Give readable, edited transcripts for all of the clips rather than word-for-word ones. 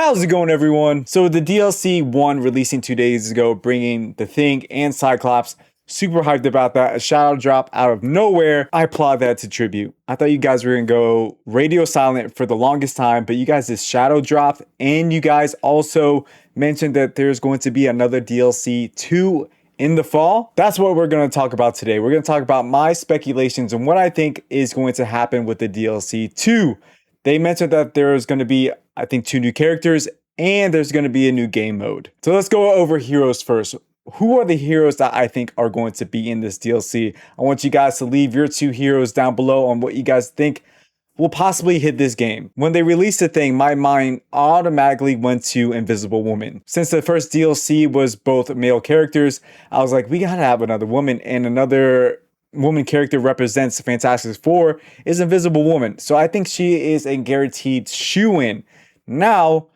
How's it going, everyone? So the DLC 1 releasing 2 days ago, bringing The Thing and Cyclops. Super hyped about that. A shadow drop out of nowhere. I applaud that to tribute. I thought you guys were going to go radio silent for the longest time, but you guys just shadow dropped. And you guys also mentioned that there's going to be another DLC 2 in the fall. That's what we're going to talk about today. We're going to talk about my speculations and what I think is going to happen with the DLC 2. They mentioned that there's going to be, I think, 2 new characters and there's going to be a new game mode. So let's go over heroes first. Who are the heroes that I think are going to be in this DLC? I want you guys to leave your 2 heroes down below on what you guys think will possibly hit this game. When they released The Thing, my mind automatically went to Invisible Woman. Since the first DLC was both male characters, I was like, we gotta have another woman, and another woman character represents Fantastic Four is Invisible Woman. So I think she is a guaranteed shoo-in. Now,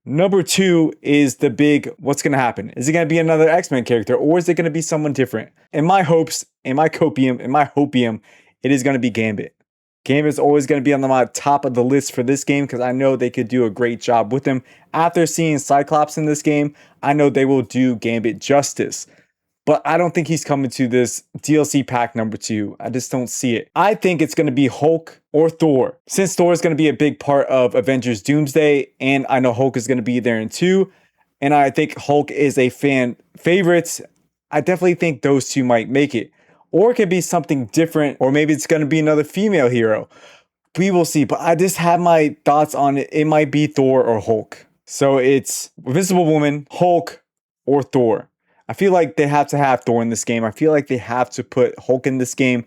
number 2 is the big, what's going to happen? Is it going to be another X-Men character, or is it going to be someone different? In my hopes, in my hopium, it is going to be Gambit. Gambit is always going to be on the top of the list for this game because I know they could do a great job with him. After seeing Cyclops in this game, I know they will do Gambit justice. But I don't think he's coming to this DLC pack number 2. I just don't see it. I think it's going to be Hulk or Thor. Since Thor is going to be a big part of Avengers Doomsday, and I know Hulk is going to be there in 2, and I think Hulk is a fan favorite, I definitely think those 2 might make it. Or it could be something different, or maybe it's going to be another female hero. We will see, but I just have my thoughts on it. It might be Thor or Hulk. So it's Invisible Woman, Hulk, or Thor. I feel like they have to have Thor in this game. I feel like they have to put Hulk in this game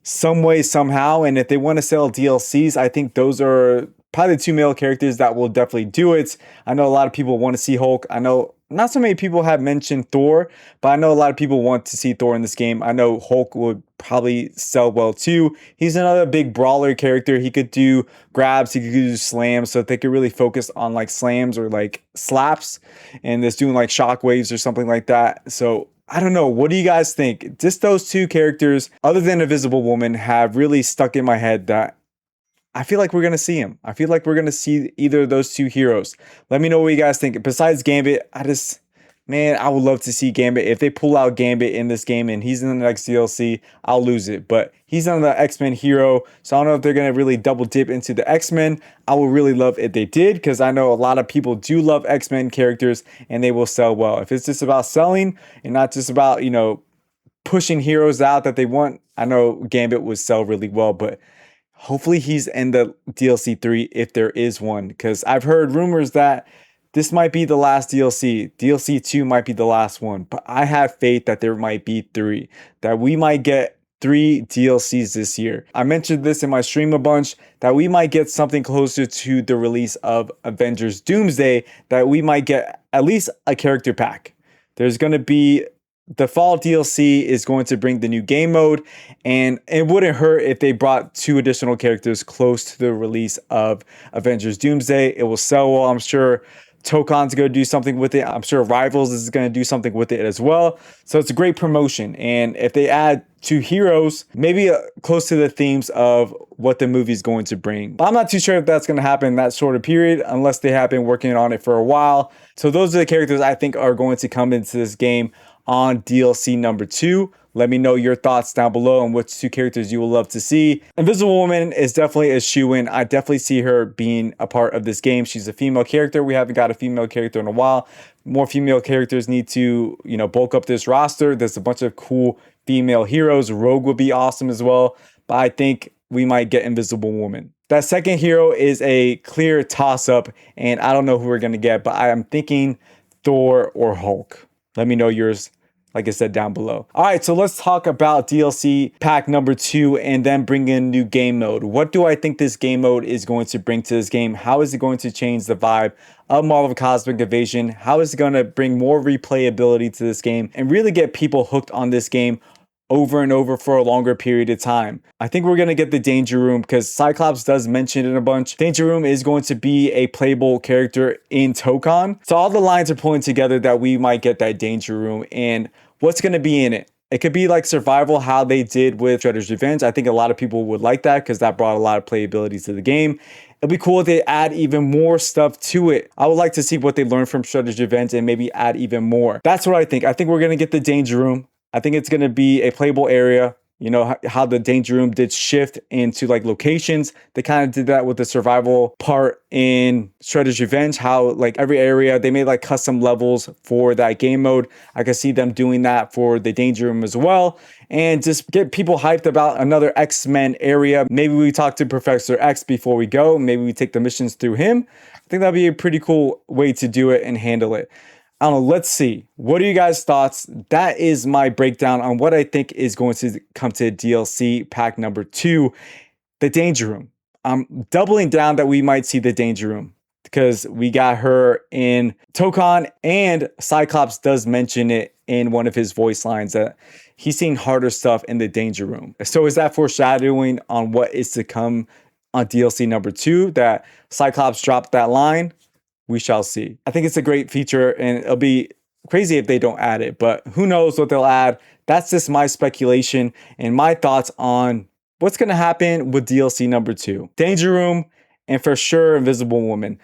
some way, somehow. And if they want to sell DLCs, I think those are probably the 2 male characters that will definitely do it. I know a lot of people want to see Hulk. I know not so many people have mentioned Thor, but I know a lot of people want to see Thor in this game. I know Hulk would probably sell well too. He's another big brawler character. He could do grabs, he could do slams, so if they could really focus on like slams or like slaps and just doing like shockwaves or something like that. So I don't know. What do you guys think? Just those 2 characters, other than Invisible Woman, have really stuck in my head that I feel like we're going to see him. I feel like we're going to see either of those 2 heroes. Let me know what you guys think. Besides Gambit, I would love to see Gambit. If they pull out Gambit in this game and he's in the next DLC, I'll lose it. But he's on the X-Men hero, so I don't know if they're going to really double dip into the X-Men. I would really love if they did, because I know a lot of people do love X-Men characters and they will sell well. If it's just about selling and not just about, pushing heroes out that they want, I know Gambit would sell really well, but hopefully he's in the DLC 3 if there is one, because I've heard rumors that this might be the last DLC. DLC 2 might be the last one, but I have faith that there might be 3, that we might get 3 DLCs this year. I mentioned this in my stream a bunch, that we might get something closer to the release of Avengers Doomsday, that we might get at least a character pack. There's going to be the fall DLC is going to bring the new game mode, and it wouldn't hurt if they brought 2 additional characters close to the release of Avengers Doomsday. It will sell well, I'm sure. Tokon's going to do something with it. I'm sure Rivals is going to do something with it as well. So it's a great promotion. And if they add 2 heroes, maybe close to the themes of what the movie is going to bring. I'm not too sure if that's going to happen in that short of period, unless they have been working on it for a while. So those are the characters I think are going to come into this game on DLC number 2. Let me know your thoughts down below on which 2 characters you would love to see. Invisible Woman is definitely a shoo-in. I definitely see her being a part of this game. She's a female character. We haven't got a female character in a while. More female characters need to, bulk up this roster. There's a bunch of cool female heroes. Rogue would be awesome as well. But I think we might get Invisible Woman. That second hero is a clear toss-up, and I don't know who we're going to get, but I am thinking Thor or Hulk. Let me know yours, like I said, down below. All right, so let's talk about DLC pack number 2 and then bring in new game mode. What do I think this game mode is going to bring to this game? How is it going to change the vibe of Marvel Cosmic Invasion? How is it going to bring more replayability to this game and really get people hooked on this game over and over for a longer period of time? I think we're going to get the Danger Room, because Cyclops does mention it a bunch. Danger Room is going to be a playable character in Tokon. So all the lines are pulling together that we might get that Danger Room. And what's going to be in it? It could be like survival, how they did with Shredder's Revenge. I think a lot of people would like that because that brought a lot of playability to the game. It'd be cool if they add even more stuff to it. I would like to see what they learn from Shredder's Revenge and maybe add even more. That's what I think. I think we're going to get the Danger Room. I think it's going to be a playable area. You know how the Danger Room did shift into like locations. They kind of did that with the survival part in Shredder's Revenge. How like every area they made like custom levels for that game mode. I can see them doing that for the Danger Room as well, and just get people hyped about another X-Men area. Maybe we talk to Professor X before we go. Maybe we take the missions through him. I think that'd be a pretty cool way to do it and handle it. I don't know. Let's see. What are you guys' thoughts? That is my breakdown on what I think is going to come to DLC pack number 2, the Danger Room. I'm doubling down that we might see the Danger Room because we got her in Tokon, and Cyclops does mention it in one of his voice lines that he's seen harder stuff in the Danger Room. So is that foreshadowing on what is to come on DLC number 2 that Cyclops dropped that line? We shall see. I think it's a great feature, and it'll be crazy if they don't add it, but who knows what they'll add. That's just my speculation and my thoughts on what's going to happen with DLC number 2. Danger Room, and for sure Invisible Woman.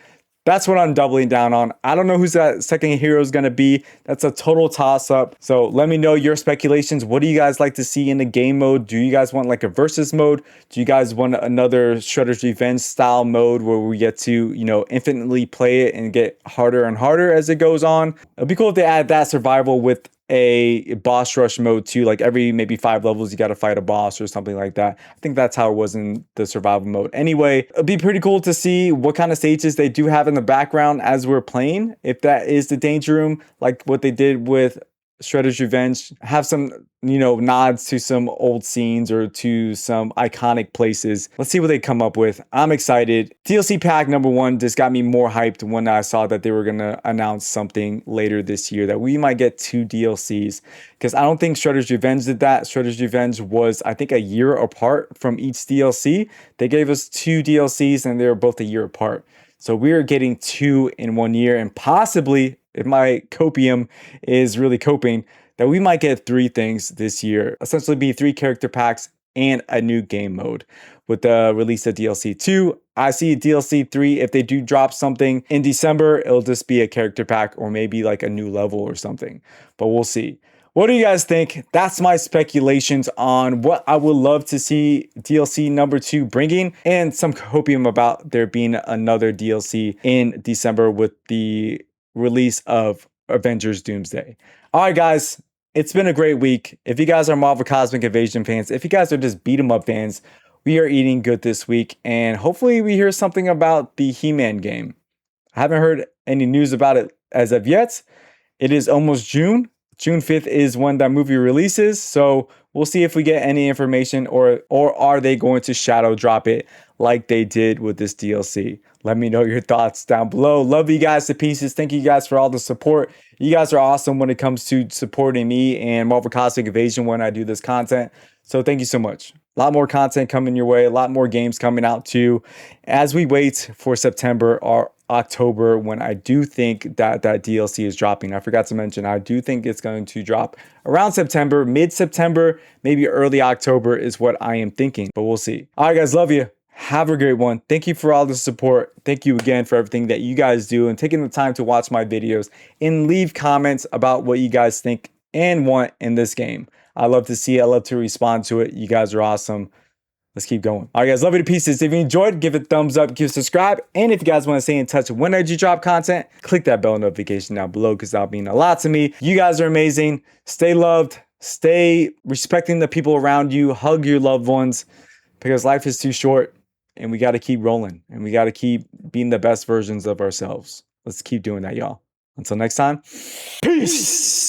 That's what I'm doubling down on. I don't know who's that second hero is going to be. That's a total toss-up. So let me know your speculations. What do you guys like to see in the game mode? Do you guys want like a versus mode? Do you guys want another Shredder's Revenge style mode where we get to, you know, infinitely play it and get harder and harder as it goes on? It'd be cool if they add that survival with a boss rush mode too, like every maybe 5 levels you got to fight a boss or something like that. I think that's how it was in the survival mode. Anyway, it'd be pretty cool to see what kind of stages they do have in the background as we're playing. If that is the Danger Room, like what they did with Shredder's Revenge, have some, you know, nods to some old scenes or to some iconic places. Let's see what they come up with. I'm excited. DLC pack number 1 just got me more hyped when I saw that they were going to announce something later this year, that we might get 2 DLCs, because I don't think Shredder's Revenge did that. Shredder's Revenge was, I think, a year apart from each DLC. They gave us 2 DLCs and they were both a year apart. So we're getting 2 in 1 year, and possibly, if my copium is really coping, that we might get 3 things this year. Essentially be 3 character packs and a new game mode with the release of DLC 2. I see DLC 3, if they do drop something in December, it'll just be a character pack or maybe like a new level or something. But we'll see. What do you guys think? That's my speculations on what I would love to see DLC number 2 bringing, and some copium about there being another DLC in December with the release of Avengers Doomsday. All right, guys, it's been a great week. If you guys are Marvel Cosmic Invasion fans, if you guys are just beat 'em up fans, we are eating good this week, and hopefully we hear something about the He-Man game. I haven't heard any news about it as of yet. It is almost June. June 5th is when that movie releases, so we'll see if we get any information, or are they going to shadow drop it like they did with this DLC. Let me know your thoughts down below. Love you guys to pieces. Thank you guys for all the support. You guys are awesome when it comes to supporting me and Marvel Cosmic Invasion when I do this content. So thank you so much. A lot more content coming your way, a lot more games coming out too, as we wait for September or October, when I do think that DLC is dropping. I forgot to mention, I do think it's going to drop around September, mid-September, maybe early October is what I am thinking, but we'll see. All right, guys, love you. Have a great one. Thank you for all the support. Thank you again for everything that you guys do and taking the time to watch my videos and leave comments about what you guys think and want in this game. I love to see it. I love to respond to it. You guys are awesome. Let's keep going. All right, guys, love you to pieces. If you enjoyed, give it a thumbs up, give a subscribe. And if you guys want to stay in touch when I do drop content, click that bell notification down below, because that'll mean a lot to me. You guys are amazing. Stay loved. Stay respecting the people around you. Hug your loved ones, because life is too short and we got to keep rolling and we got to keep being the best versions of ourselves. Let's keep doing that, y'all. Until next time, peace.